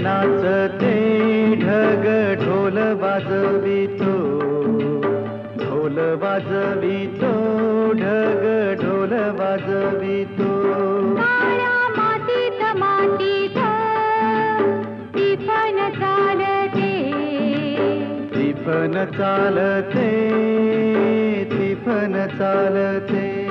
नाचते ढग ढोल वाजवितो, ढोल वाजवितो ढग ढोल वाजवितो. काळ्या मातीत मातीत टिपण चालते, टिपण चालते, टिपण चालते.